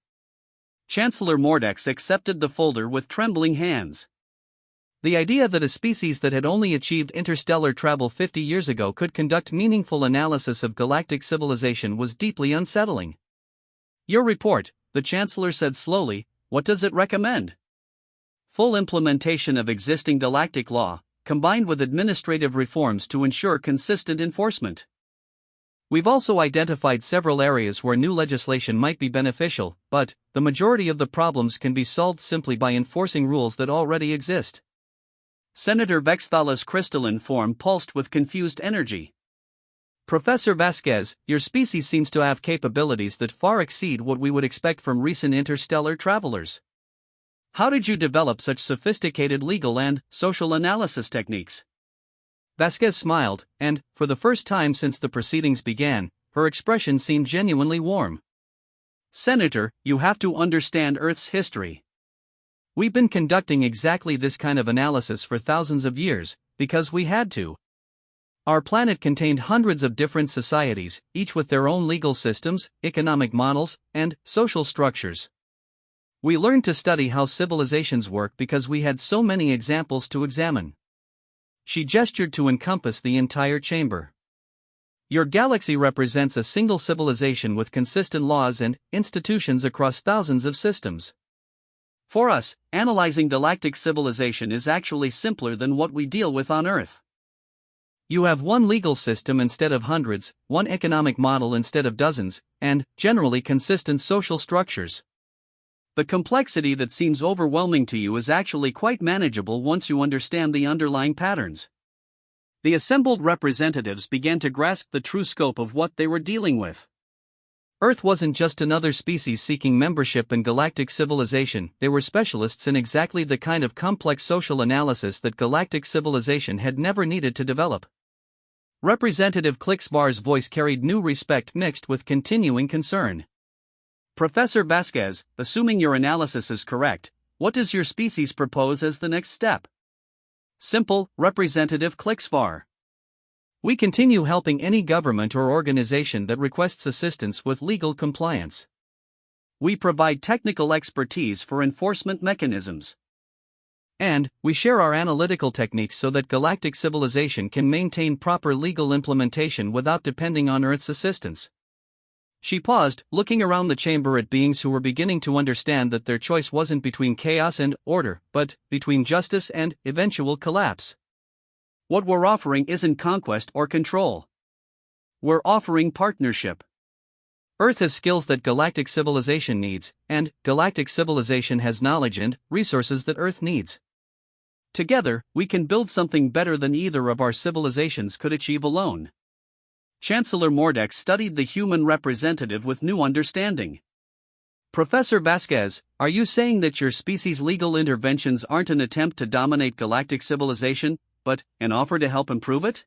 Chancellor Mordex accepted the folder with trembling hands. The idea that a species that had only achieved interstellar travel 50 years ago could conduct meaningful analysis of galactic civilization was deeply unsettling. Your report, the Chancellor said slowly, what does it recommend? Full implementation of existing galactic law, combined with administrative reforms to ensure consistent enforcement. We've also identified several areas where new legislation might be beneficial, but the majority of the problems can be solved simply by enforcing rules that already exist. Senator Vexthala's crystalline form pulsed with confused energy. Professor Vasquez, your species seems to have capabilities that far exceed what we would expect from recent interstellar travelers. How did you develop such sophisticated legal and social analysis techniques? Vasquez smiled, and, for the first time since the proceedings began, her expression seemed genuinely warm. Senator, you have to understand Earth's history. We've been conducting exactly this kind of analysis for thousands of years, because we had to. Our planet contained hundreds of different societies, each with their own legal systems, economic models, and social structures. We learned to study how civilizations work because we had so many examples to examine. She gestured to encompass the entire chamber. Your galaxy represents a single civilization with consistent laws and institutions across thousands of systems. For us, analyzing galactic civilization is actually simpler than what we deal with on Earth. You have one legal system instead of hundreds, one economic model instead of dozens, and, generally consistent social structures. The complexity that seems overwhelming to you is actually quite manageable once you understand the underlying patterns. The assembled representatives began to grasp the true scope of what they were dealing with. Earth wasn't just another species seeking membership in galactic civilization, they were specialists in exactly the kind of complex social analysis that galactic civilization had never needed to develop. Representative Clixbar's voice carried new respect mixed with continuing concern. Professor Vasquez, assuming your analysis is correct, what does your species propose as the next step? Simple, Representative Clixbar. We continue helping any government or organization that requests assistance with legal compliance. We provide technical expertise for enforcement mechanisms. And, we share our analytical techniques so that galactic civilization can maintain proper legal implementation without depending on Earth's assistance. She paused, looking around the chamber at beings who were beginning to understand that their choice wasn't between chaos and order, but between justice and eventual collapse. What we're offering isn't conquest or control. We're offering partnership. Earth has skills that galactic civilization needs, and galactic civilization has knowledge and resources that Earth needs. Together, we can build something better than either of our civilizations could achieve alone. Chancellor Mordex studied the human representative with new understanding. Professor Vasquez, are you saying that your species' legal interventions aren't an attempt to dominate galactic civilization, but an offer to help improve it?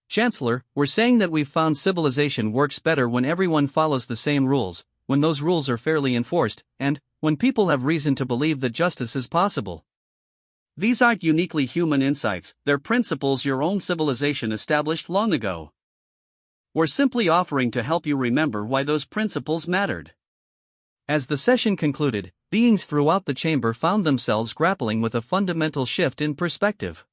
Chancellor, we're saying that we've found civilization works better when everyone follows the same rules, when those rules are fairly enforced, and when people have reason to believe that justice is possible. These aren't uniquely human insights, they're principles your own civilization established long ago. We're simply offering to help you remember why those principles mattered. As the session concluded, beings throughout the chamber found themselves grappling with a fundamental shift in perspective.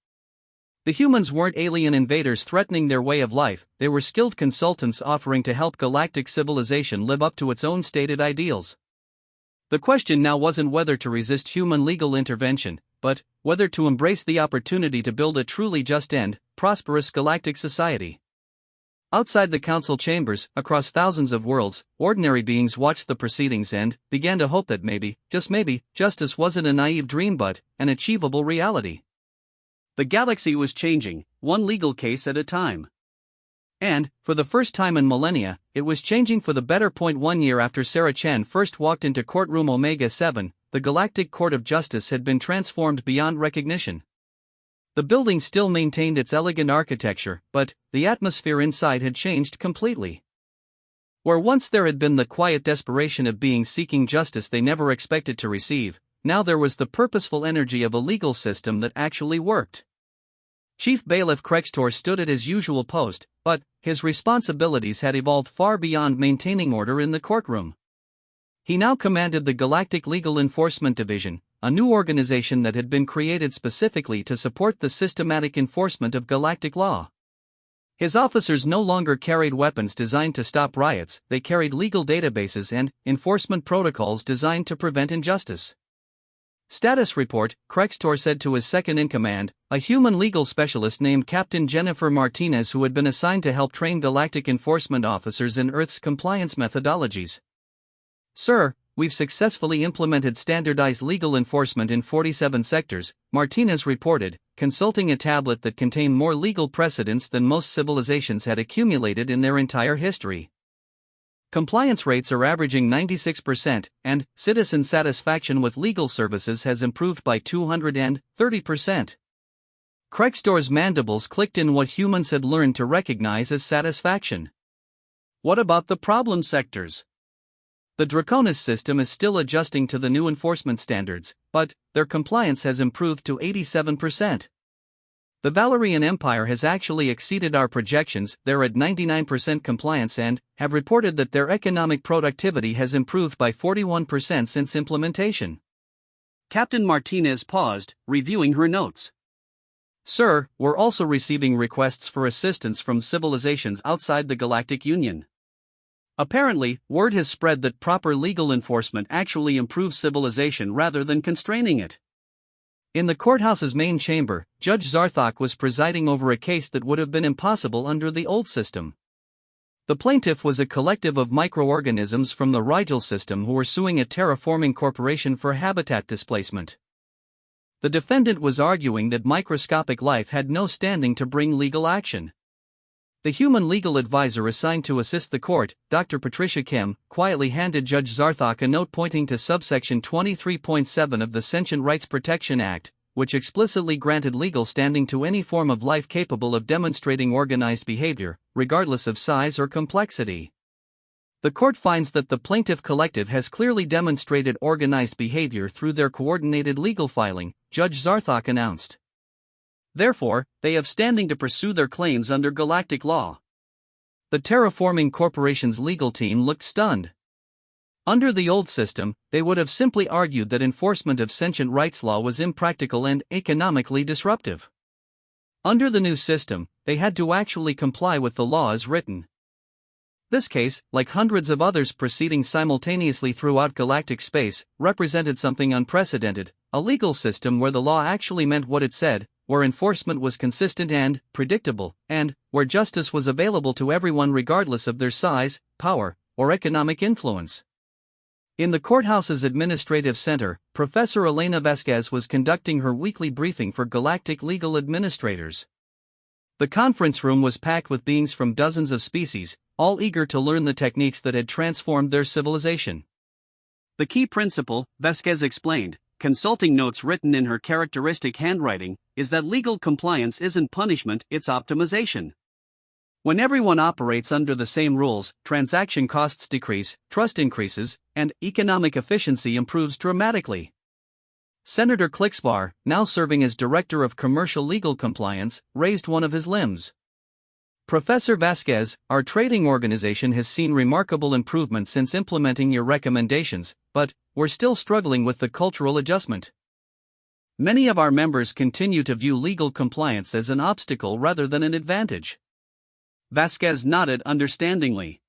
The humans weren't alien invaders threatening their way of life, they were skilled consultants offering to help galactic civilization live up to its own stated ideals. The question now wasn't whether to resist human legal intervention, but whether to embrace the opportunity to build a truly just and prosperous galactic society. Outside the council chambers, across thousands of worlds, ordinary beings watched the proceedings and began to hope that maybe, just maybe, justice wasn't a naive dream but an achievable reality. The galaxy was changing, one legal case at a time. And, for the first time in millennia, it was changing for the better. 1 year after Sarah Chen first walked into courtroom Omega 7, the Galactic Court of Justice had been transformed beyond recognition. The building still maintained its elegant architecture, but the atmosphere inside had changed completely. Where once there had been the quiet desperation of beings seeking justice they never expected to receive, now there was the purposeful energy of a legal system that actually worked. Chief Bailiff Krextor stood at his usual post, but his responsibilities had evolved far beyond maintaining order in the courtroom. He now commanded the Galactic Legal Enforcement Division, a new organization that had been created specifically to support the systematic enforcement of galactic law. His officers no longer carried weapons designed to stop riots, they carried legal databases and enforcement protocols designed to prevent injustice. Status report, Krextor said to his second-in-command, a human legal specialist named Captain Jennifer Martinez who had been assigned to help train galactic enforcement officers in Earth's compliance methodologies. Sir, we've successfully implemented standardized legal enforcement in 47 sectors, Martinez reported, consulting a tablet that contained more legal precedents than most civilizations had accumulated in their entire history. Compliance rates are averaging 96%, and citizen satisfaction with legal services has improved by 230%. Krextor's mandibles clicked in what humans had learned to recognize as satisfaction. What about the problem sectors? The Draconis system is still adjusting to the new enforcement standards, but their compliance has improved to 87%. The Valerian Empire has actually exceeded our projections. They're at 99% compliance and have reported that their economic productivity has improved by 41% since implementation. Captain Martinez paused, reviewing her notes. Sir, we're also receiving requests for assistance from civilizations outside the Galactic Union. Apparently, word has spread that proper legal enforcement actually improves civilization rather than constraining it. In the courthouse's main chamber, Judge Zarthok was presiding over a case that would have been impossible under the old system. The plaintiff was a collective of microorganisms from the Rigel system who were suing a terraforming corporation for habitat displacement. The defendant was arguing that microscopic life had no standing to bring legal action. The human legal advisor assigned to assist the court, Dr. Patricia Kim, quietly handed Judge Zarthok a note pointing to subsection 23.7 of the Sentient Rights Protection Act, which explicitly granted legal standing to any form of life capable of demonstrating organized behavior, regardless of size or complexity. The court finds that the plaintiff collective has clearly demonstrated organized behavior through their coordinated legal filing, Judge Zarthok announced. Therefore, they have standing to pursue their claims under galactic law. The terraforming corporation's legal team looked stunned. Under the old system, they would have simply argued that enforcement of sentient rights law was impractical and economically disruptive. Under the new system, they had to actually comply with the law as written. This case, like hundreds of others proceeding simultaneously throughout galactic space, represented something unprecedented, a legal system where the law actually meant what it said, where enforcement was consistent and predictable, and where justice was available to everyone regardless of their size, power, or economic influence. In the courthouse's administrative center, Professor Elena Vasquez was conducting her weekly briefing for galactic legal administrators. The conference room was packed with beings from dozens of species, all eager to learn the techniques that had transformed their civilization. The key principle, Vasquez explained, consulting notes written in her characteristic handwriting, is that legal compliance isn't punishment, it's optimization. When everyone operates under the same rules, transaction costs decrease, trust increases, and economic efficiency improves dramatically. Senator Clicksbar, now serving as Director of Commercial Legal Compliance, raised one of his limbs. Professor Vasquez, our trading organization has seen remarkable improvement since implementing your recommendations, but we're still struggling with the cultural adjustment. Many of our members continue to view legal compliance as an obstacle rather than an advantage. Vasquez nodded understandingly.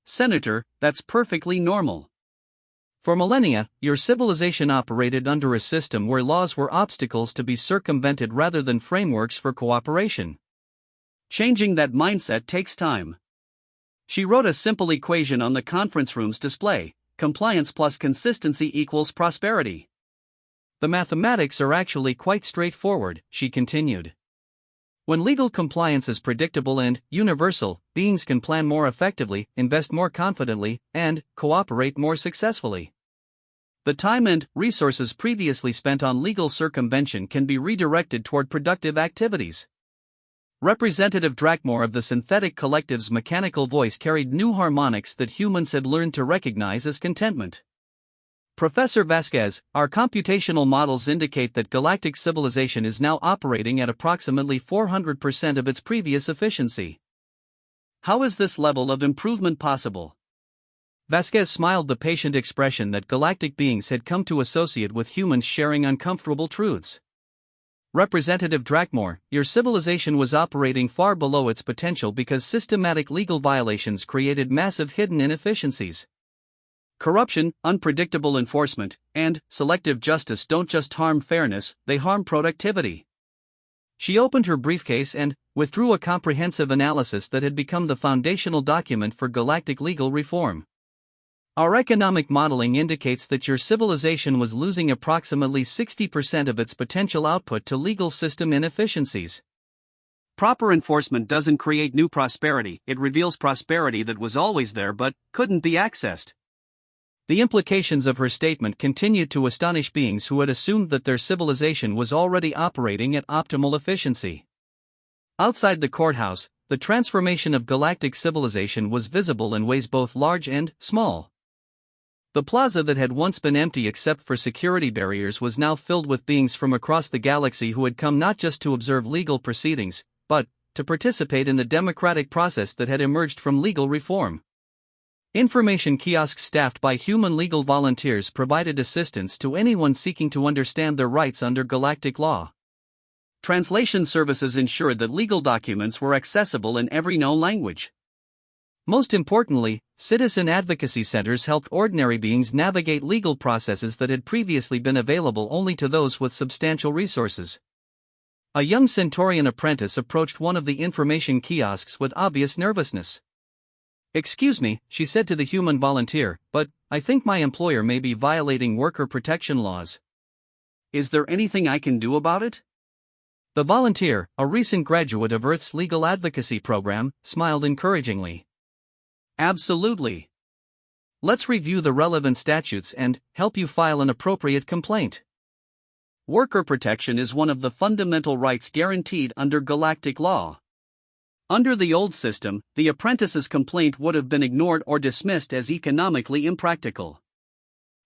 Senator, that's perfectly normal. For millennia, your civilization operated under a system where laws were obstacles to be circumvented rather than frameworks for cooperation. Changing that mindset takes time. She wrote a simple equation on the conference room's display: compliance plus consistency equals prosperity. The mathematics are actually quite straightforward, she continued. When legal compliance is predictable and universal, beings can plan more effectively, invest more confidently, and cooperate more successfully. The time and resources previously spent on legal circumvention can be redirected toward productive activities. Representative Drakmore of the Synthetic Collective's mechanical voice carried new harmonics that humans had learned to recognize as contentment. Professor Vasquez, our computational models indicate that galactic civilization is now operating at approximately 400% of its previous efficiency. How is this level of improvement possible? Vasquez smiled, the patient expression that galactic beings had come to associate with humans sharing uncomfortable truths. Representative Drakmore, your civilization was operating far below its potential because systematic legal violations created massive hidden inefficiencies. Corruption, unpredictable enforcement, and selective justice don't just harm fairness, they harm productivity. She opened her briefcase and withdrew a comprehensive analysis that had become the foundational document for galactic legal reform. Our economic modeling indicates that your civilization was losing approximately 60% of its potential output to legal system inefficiencies. Proper enforcement doesn't create new prosperity, it reveals prosperity that was always there but couldn't be accessed. The implications of her statement continued to astonish beings who had assumed that their civilization was already operating at optimal efficiency. Outside the courthouse, the transformation of galactic civilization was visible in ways both large and small. The plaza that had once been empty except for security barriers was now filled with beings from across the galaxy who had come not just to observe legal proceedings, but to participate in the democratic process that had emerged from legal reform. Information kiosks staffed by human legal volunteers provided assistance to anyone seeking to understand their rights under galactic law. Translation services ensured that legal documents were accessible in every known language. Most importantly, citizen advocacy centers helped ordinary beings navigate legal processes that had previously been available only to those with substantial resources. A young Centaurian apprentice approached one of the information kiosks with obvious nervousness. "Excuse me," she said to the human volunteer, "but I think my employer may be violating worker protection laws. Is there anything I can do about it?" The volunteer, a recent graduate of Earth's legal advocacy program, smiled encouragingly. "Absolutely. Let's review the relevant statutes and help you file an appropriate complaint." Worker protection is one of the fundamental rights guaranteed under galactic law. Under the old system, the apprentice's complaint would have been ignored or dismissed as economically impractical.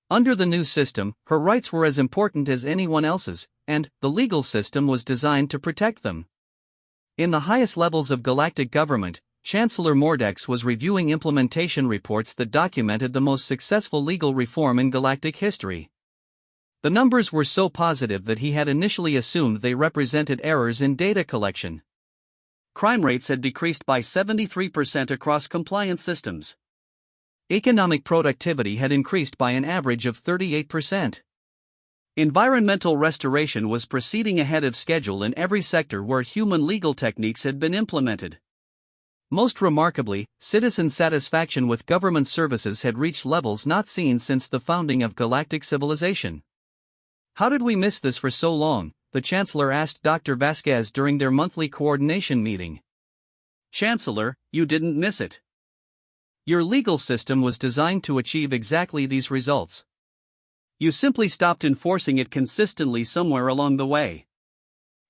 Under the new system, her rights were as important as anyone else's, and the legal system was designed to protect them. In the highest levels of galactic government, Chancellor Mordex was reviewing implementation reports that documented the most successful legal reform in galactic history. The numbers were so positive that he had initially assumed they represented errors in data collection. Crime rates had decreased by 73% across compliance systems. Economic productivity had increased by an average of 38%. Environmental restoration was proceeding ahead of schedule in every sector where human legal techniques had been implemented. Most remarkably, citizen satisfaction with government services had reached levels not seen since the founding of galactic civilization. "How did we miss this for so long?" the Chancellor asked Dr. Vasquez during their monthly coordination meeting. "Chancellor, you didn't miss it. Your legal system was designed to achieve exactly these results. You simply stopped enforcing it consistently somewhere along the way.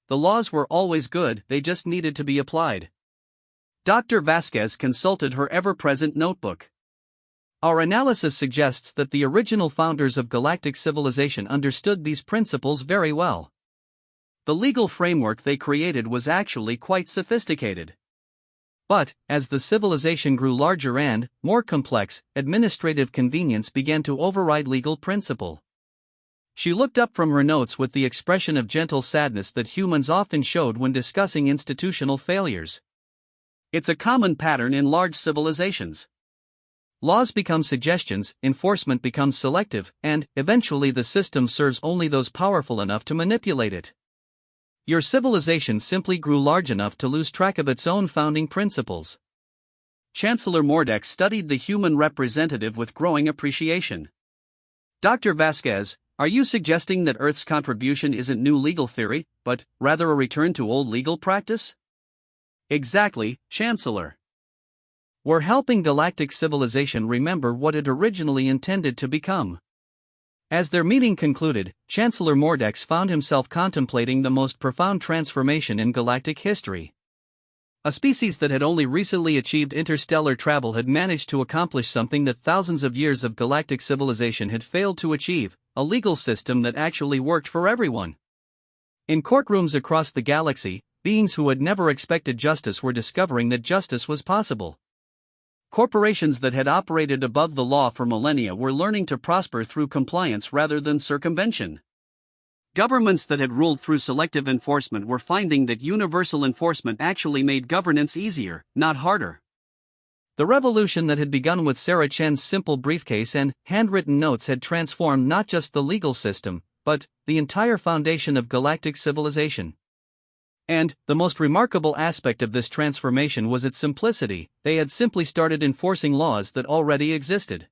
The laws were always good, they just needed to be applied." Dr. Vasquez consulted her ever-present notebook. "Our analysis suggests that the original founders of galactic civilization understood these principles very well. The legal framework they created was actually quite sophisticated. But, as the civilization grew larger and more complex, administrative convenience began to override legal principle." She looked up from her notes with the expression of gentle sadness that humans often showed when discussing institutional failures. It's a common pattern in large civilizations. Laws become suggestions, enforcement becomes selective, and, eventually the system serves only those powerful enough to manipulate it. Your civilization simply grew large enough to lose track of its own founding principles. Chancellor Mordex studied the human representative with growing appreciation. "Dr. Vasquez, are you suggesting that Earth's contribution isn't new legal theory, but rather a return to old legal practice?" "Exactly, Chancellor. We're helping galactic civilization remember what it originally intended to become." As their meeting concluded, Chancellor Mordex found himself contemplating the most profound transformation in galactic history. A species that had only recently achieved interstellar travel had managed to accomplish something that thousands of years of galactic civilization had failed to achieve: a legal system that actually worked for everyone. In courtrooms across the galaxy, beings who had never expected justice were discovering that justice was possible. Corporations that had operated above the law for millennia were learning to prosper through compliance rather than circumvention. Governments that had ruled through selective enforcement were finding that universal enforcement actually made governance easier, not harder. The revolution that had begun with Sarah Chen's simple briefcase and handwritten notes had transformed not just the legal system, but the entire foundation of galactic civilization. And the most remarkable aspect of this transformation was its simplicity: they had simply started enforcing laws that already existed.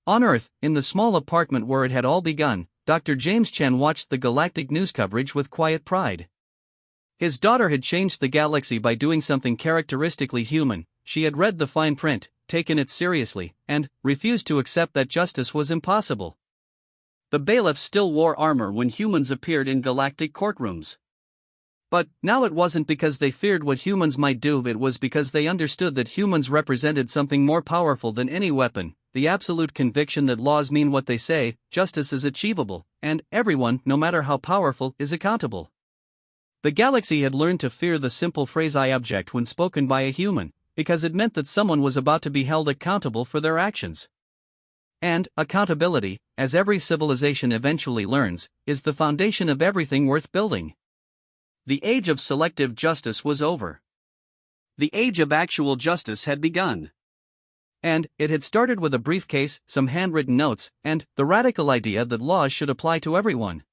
On Earth, in the small apartment where it had all begun, Dr. James Chen watched the galactic news coverage with quiet pride. His daughter had changed the galaxy by doing something characteristically human. She had read the fine print, taken it seriously, and refused to accept that justice was impossible. The bailiffs still wore armor when humans appeared in galactic courtrooms. But now it wasn't because they feared what humans might do, it was because they understood that humans represented something more powerful than any weapon, the absolute conviction that laws mean what they say, justice is achievable, and everyone, no matter how powerful, is accountable. The galaxy had learned to fear the simple phrase "I object" when spoken by a human, because it meant that someone was about to be held accountable for their actions. And accountability, as every civilization eventually learns, is the foundation of everything worth building. The age of selective justice was over. The age of actual justice had begun. And it had started with a briefcase, some handwritten notes, and the radical idea that laws should apply to everyone.